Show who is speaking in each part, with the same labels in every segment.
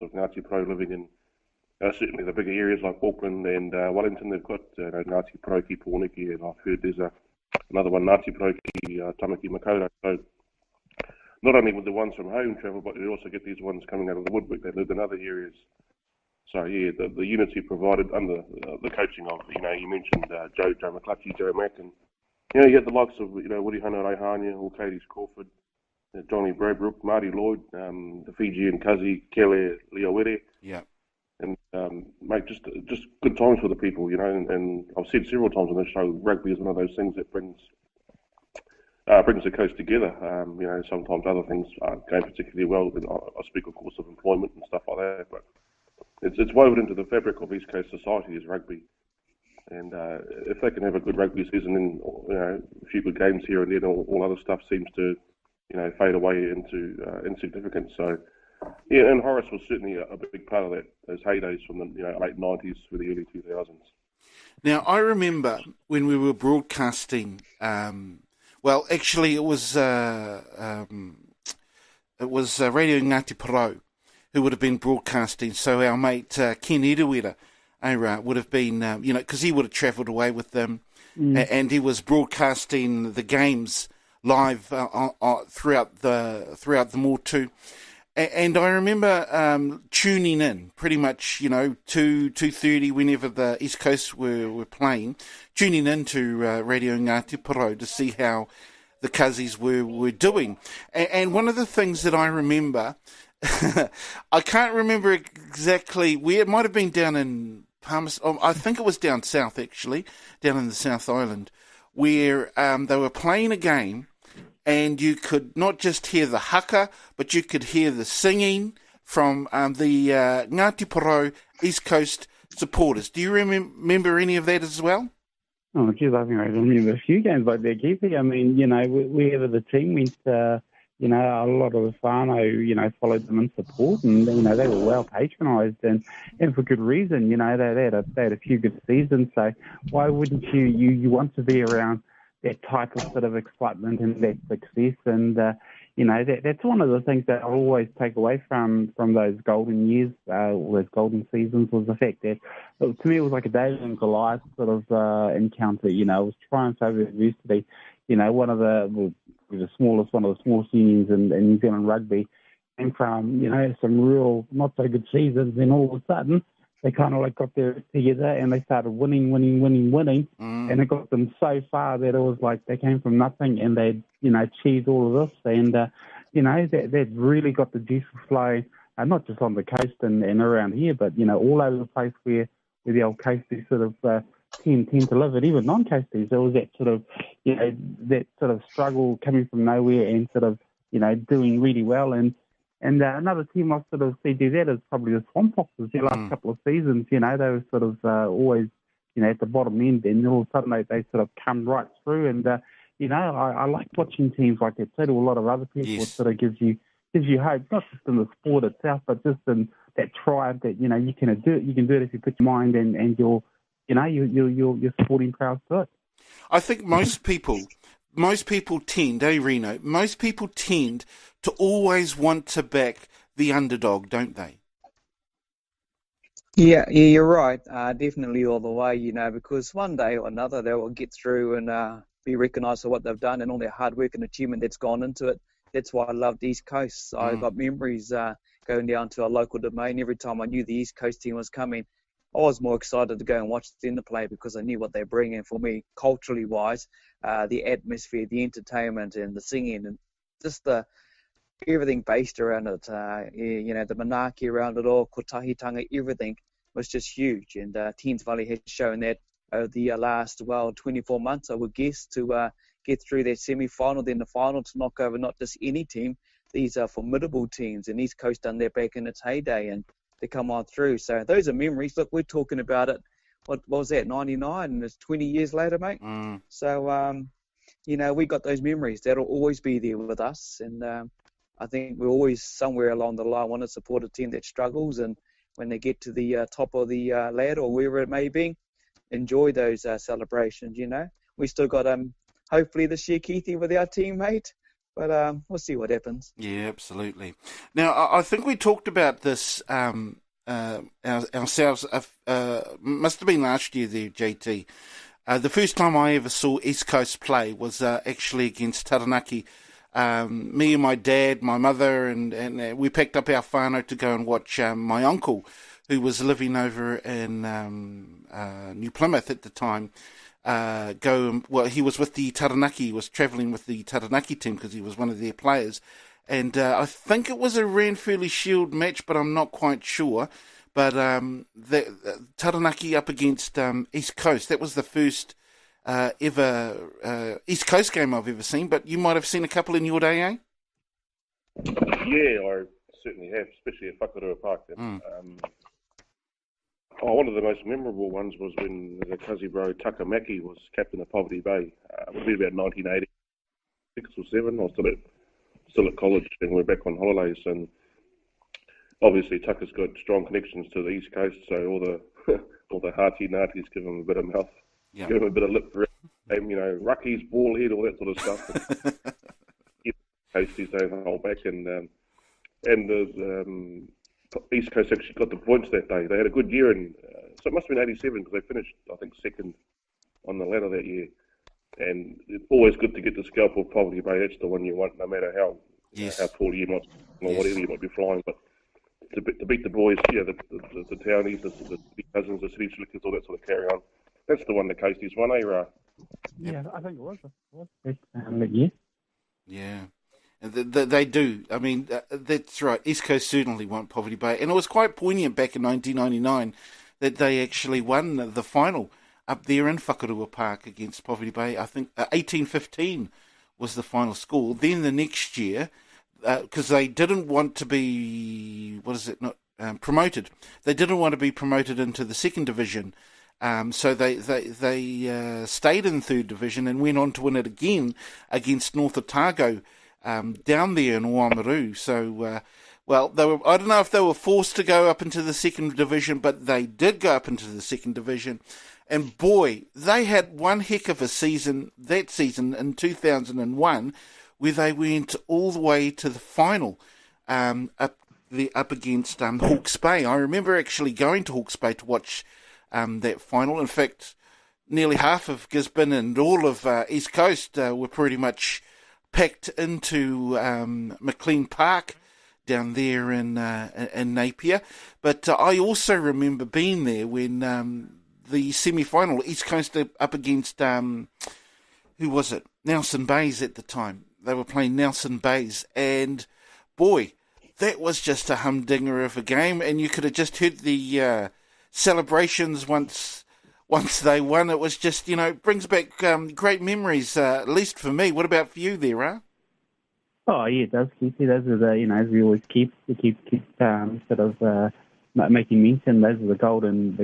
Speaker 1: of Ngāti Pro living in certainly the bigger areas like Auckland and Wellington. They've got Ngāti Pro ki Pōneke, and I've heard there's another one, Ngāti Pro ki Tamaki Makaurau. So not only with the ones from home travel, but you also get these ones coming out of the woodwork that live in other areas. So yeah, the unity provided under the coaching of, you mentioned Joe McClutchy, Joe Mack, and you get the likes of, Woody Hana Raihania, or Katie's Crawford, Johnny Bradbrook, Marty Lloyd, the Fijian Kazi, Kele Leowere.
Speaker 2: Yeah.
Speaker 1: And mate, just good times for the people, and I've said several times on this show, rugby is one of those things that brings the coast together. Sometimes other things aren't going particularly well. I speak, of course, of employment and stuff like that, but it's woven into the fabric of East Coast society is rugby. And if they can have a good rugby season and a few good games here and then, all other stuff seems to fade away into insignificance. So yeah, and Horace was certainly a big part of that, those heydays from the late 90s through the early 2000s.
Speaker 2: Now I remember when we were broadcasting. Well, actually, it was Radio Ngāti Porou who would have been broadcasting. So our mate Ken Edewira would have been, because he would have travelled away with them, and he was broadcasting the games live throughout the more too. And I remember tuning in pretty much, 2:30 whenever the East Coast were playing, tuning into Radio Ngāti Porou to see how the Kazis were doing. And one of the things that I remember, I can't remember exactly where, it might have been down in Palmerston, I think it was down south actually, down in the South Island, where they were playing a game. And you could not just hear the haka, but you could hear the singing from the Ngāti Porou East Coast supporters. Do you remember any of that as well?
Speaker 3: Oh, geez, I think I remember a few games like that, Keithy. I mean, wherever the team went, a lot of the whānau, followed them in support, and, they were well patronised, and for good reason. They had a few good seasons, so why wouldn't you want to be around that type of sort of excitement and that success? And, that's one of the things that I'll always take away from those golden years, those golden seasons, was the fact that, to me, it was like a David and Goliath sort of encounter. It was triumph over adversity. One of the smallest unions in New Zealand rugby came from, some real not so good seasons, and all of a sudden, they kind of got their together and they started winning, and it got them so far that it was like they came from nothing and they'd, achieved all of this, and, that really got the juices flowing, not just on the coast and around here, but, all over the place where the old coasties sort of tend to live, and even non-coasties. There was that sort of, that sort of struggle coming from nowhere and sort of, doing really well. And another team I sort of see do that is probably the Swamp Foxes. The last couple of seasons, they were sort of always, at the bottom end, and all of a sudden they sort of come right through. And I like watching teams like that. So do a lot of other people. Yes. It sort of gives you hope, not just in the sport itself, but just in that tribe that you can do it. You can do it if you put your mind and your sporting prowess to it.
Speaker 2: I think most people tend, Reno? Most people tend to always want to back the underdog, don't they?
Speaker 4: Yeah, you're right. Definitely all the way, because one day or another they will get through and be recognised for what they've done and all their hard work and achievement that's gone into it. That's why I loved East Coast. I got memories going down to a local domain. Every time I knew the East Coast team was coming, I was more excited to go and watch the play because I knew what they're bringing for me, culturally wise, the atmosphere, the entertainment, and the singing, and just everything based around it. The manaaki around it all, kotahitanga, everything was just huge. And Teens Valley has shown that over the last 24 months, I would guess, to get through that semi-final, then the final, to knock over not just any team. These are formidable teams, and East Coast done that back in its heyday, and to come on through. So those are memories. Look, we're talking about it, what was that, 99, and it's 20 years later, mate. So, we got those memories. That'll always be there with us, and I think we're always somewhere along the line want to support a team that struggles, and when they get to the top of the ladder or wherever it may be, enjoy those celebrations, We still got, hopefully this year, Keithy, with our teammate, But we'll see what happens.
Speaker 2: Yeah, absolutely. Now, I think we talked about this ourselves. Must have been last year there, JT. The first time I ever saw East Coast play was actually against Taranaki. Me and my dad, my mother, and we picked up our whānau to go and watch my uncle, who was living over in New Plymouth at the time. He was with the Taranaki, he was travelling with the Taranaki team because he was one of their players. And I think it was a Ranfurly Shield match, but I'm not quite sure. But the Taranaki up against East Coast, that was the first ever East Coast game I've ever seen. But you might have seen a couple in your day, eh?
Speaker 1: Yeah, I certainly have, especially at Whakarua Park. One of the most memorable ones was when the cousin bro Takamaki was captain of Poverty Bay. It would be about 1986 or 7. I was still at college and we were back on holidays. And obviously Tucker's got strong connections to the East Coast, so all the hearty-narties give him a bit of mouth, give him a bit of lip for it. And, ruckies, ball head, all that sort of stuff. Coasties don't hold back. And the East Coast actually got the points that day. They had a good year, so it must have been 87 because they finished, I think, second on the ladder that year. And it's always good to get the scalp of Poverty Bay. That's the one you want, no matter how tall you might be or whatever you might be flying. But to beat the boys, the townies, the cousins, the city slickers, all that sort of carry on. That's the one the Coasties won, eh, Ra?
Speaker 3: Yeah, I think it was. Yeah.
Speaker 2: Yeah. They do. I mean, that's right. East Coast certainly won Poverty Bay. And it was quite poignant back in 1999 that they actually won the final up there in Whakarua Park against Poverty Bay. I think 18-15 was the final score. Then the next year, because they didn't want to be, promoted. They didn't want to be promoted into the second division. So they stayed in third division and went on to win it again against North Otago. Down there in Oamaru. So, I don't know if they were forced to go up into the second division, but they did go up into the second division. And boy, they had one heck of a season that season in 2001, where they went all the way to the final, up against Hawke's Bay. I remember actually going to Hawke's Bay to watch that final. In fact, nearly half of Gisborne and all of East Coast were pretty much packed into McLean Park down there in Napier. But I also remember being there when the semi-final, East Coast up against, who was it? Nelson Bays at the time. They were playing Nelson Bays. And boy, that was just a humdinger of a game. And you could have just heard the celebrations once they won. It was just, brings back great memories, at least for me. What about for you there, Ra?
Speaker 3: Oh, yeah, it does. Those are the, as we always keep sort of making mention, those are the golden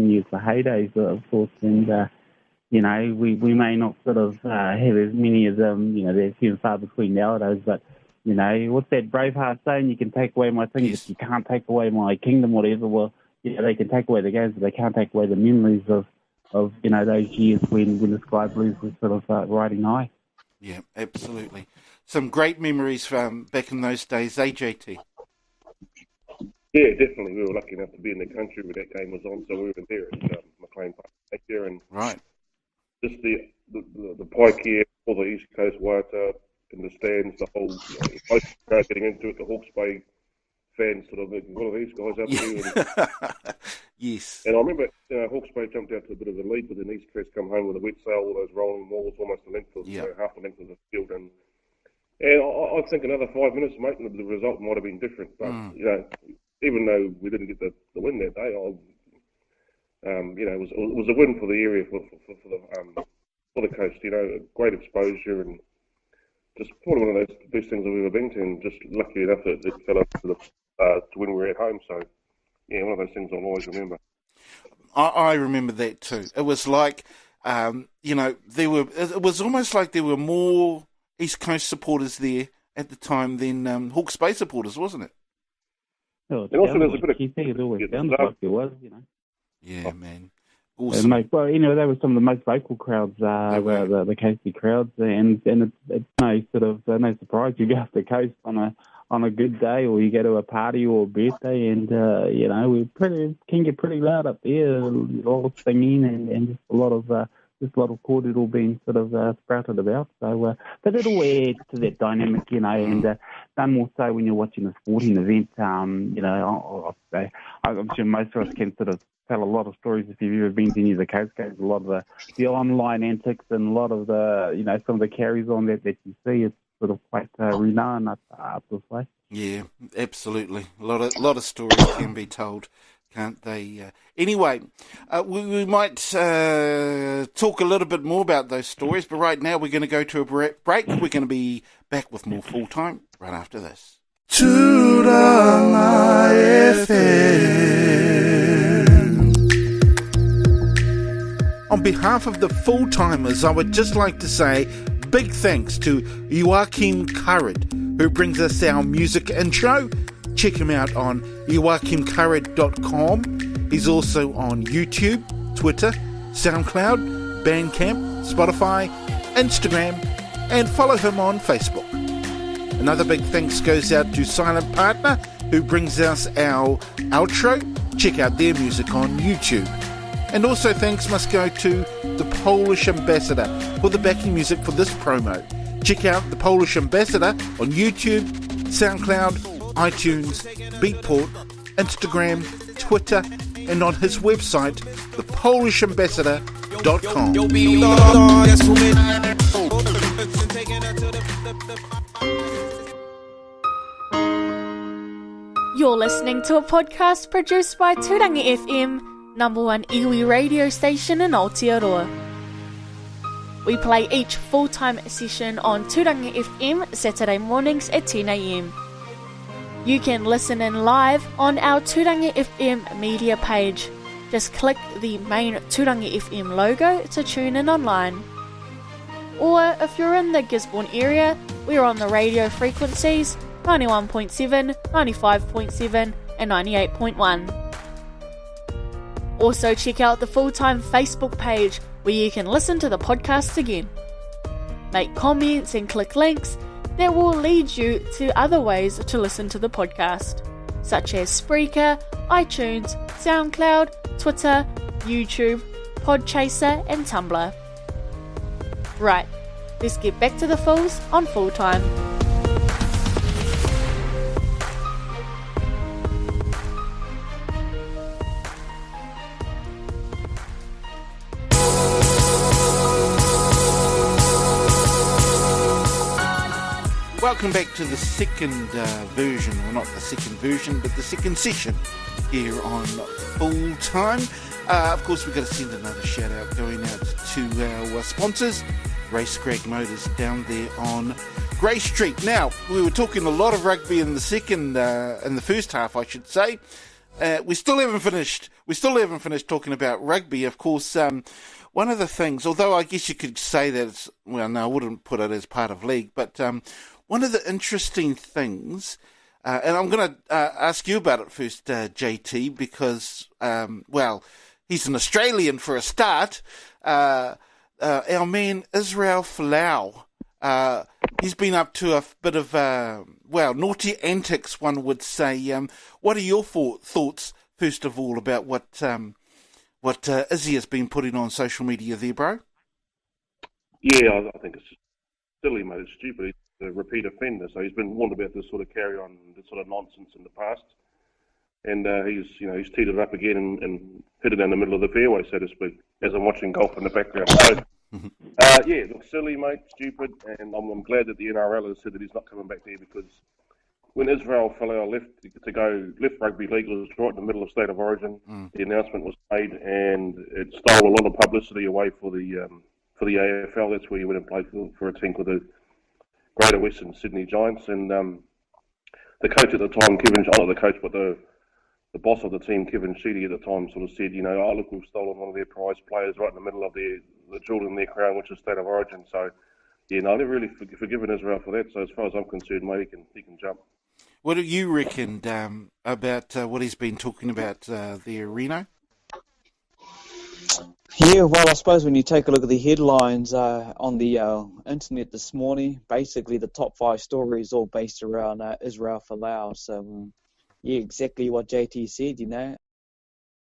Speaker 3: years, the heydays, of course. And, we may not sort of have as many of them, they're few and far between nowadays, but, what's that Braveheart saying? You can take away my things, but you can't take away my kingdom, whatever. Well, they can take away the games, but they can't take away the memories of those years when the Sky Blues were sort of riding high.
Speaker 2: Yeah, absolutely. Some great memories from back in those days, JT?
Speaker 1: Yeah, definitely. We were lucky enough to be in the country where that game was on, so we were there at McLean Park there, and
Speaker 2: right.
Speaker 1: Just the pike here, all the East Coast Waiata in the stands, the whole crowd getting into it, the Hawke's Bay fans sort of thinking, what are these guys up to? And,
Speaker 2: yes.
Speaker 1: And I remember Hawke's Bay jumped out to a bit of a lead, but then East Coast come home with a wet sail, all those rolling walls, almost the length of, half the length of the field. And I think another 5 minutes, mate, and the result might have been different. But, even though we didn't get the win that day, it was a win for the area, for the coast, great exposure and just probably one of those best things I've ever been to, and just lucky enough that it fell up to when we were at home. So, yeah, one of those things I'll always remember.
Speaker 2: I remember that too. It was like, it was almost like there were more East Coast supporters there at the time than Hawke's Bay supporters, wasn't it?
Speaker 3: Oh, and also there's a bit of... It always sounded like there was,
Speaker 2: Yeah, man. Awesome.
Speaker 3: Well, they were some of the most vocal crowds, the coasty crowds, and it's no surprise you go up the coast on a good day, or you go to a party or a birthday, and we can get pretty loud up there. A lot of singing and just a lot of cordial being sort of sprouted about. So, but it all adds to that dynamic, and none more so when you're watching a sporting event. I'm sure most of us can sort of tell a lot of stories if you've ever been to any of the coast games. A lot of the online antics and a lot of the some of the carries on that you see. It's sort of quite renowned up this way.
Speaker 2: Yeah, absolutely. A lot of stories can be told, can't they? Anyway, we might talk a little bit more about those stories, but right now we're going to go to a break. We're going to be back with more Full Time right after this. On behalf of the Full-Timers, I would just like to say big thanks to Joachim Currid, who brings us our music intro. Check him out on joachimcurrid.com. He's also on YouTube, Twitter, SoundCloud, Bandcamp, Spotify, Instagram, and follow him on Facebook. Another big thanks goes out to Silent Partner, who brings us our outro. Check out their music on YouTube. And also thanks must go to the Polish Ambassador for the backing music for this promo. Check out the Polish Ambassador on YouTube, SoundCloud, iTunes, Beatport, Instagram, Twitter, and on his website, thepolishambassador.com.
Speaker 5: You're listening to a podcast produced by Tūrangi FM, #1 iwi radio station in Aotearoa. We play each full-time session on Tūrangi FM Saturday mornings at 10 a.m. You can listen in live on our Tūrangi FM media page. Just click the main Tūrangi FM logo to tune in online. Or if you're in the Gisborne area, we're on the radio frequencies 91.7, 95.7 and 98.1. Also check out the Full-Time Facebook page where you can listen to the podcast again. Make comments and click links that will lead you to other ways to listen to the podcast, such as Spreaker, iTunes, SoundCloud, Twitter, YouTube, Podchaser and Tumblr. Right, let's get back to the Fools on Full-Time.
Speaker 2: Welcome back to the second version, or not the second version, but the second session here on Full Time. Of course, we've got to send another shout out going out to our sponsors, Race Greg Motors down there on Grey Street. Now, we were talking a lot of rugby in the first half, I should say. We still haven't finished talking about rugby. Of course, one of the things, although I guess you could say that it's, well, no, I wouldn't put it as part of league, but one of the interesting things, and I'm going to ask you about it first, JT, because, he's an Australian for a start. Our man Izzy Falou, he's been up to a bit of, naughty antics, one would say. What are your thoughts, first of all, about what Izzy has been putting on social media there, bro?
Speaker 1: Yeah, I think it's silly, mate. It's stupid. He's a repeat offender, so he's been warned about this sort of carry on, this sort of nonsense in the past. And he's teed it up again and hit it down the middle of the fairway, so to speak, as I'm watching golf in the background. So, look, silly, mate, stupid, and I'm glad that the NRL has said that he's not coming back there, because when Izzy Falou left rugby league, it was right in the middle of State of Origin. The announcement was made, and it stole a lot of publicity away for the AFL. That's where he went and played for a team called the Greater Western Sydney Giants. And the coach at the time, not the coach, but the boss of the team, Kevin Sheedy, at the time sort of said, look, we've stolen one of their prize players right in the middle of the jewel in their crown, which is State of Origin. So, I've never really forgiven Israel for that. So as far as I'm concerned, mate, he can jump.
Speaker 2: What do you reckon about what he's been talking about there, Rino?
Speaker 4: Yeah, well, I suppose when you take a look at the headlines on the internet this morning, basically the top 5 stories all based around Israel Folau. So, yeah, exactly what JT said,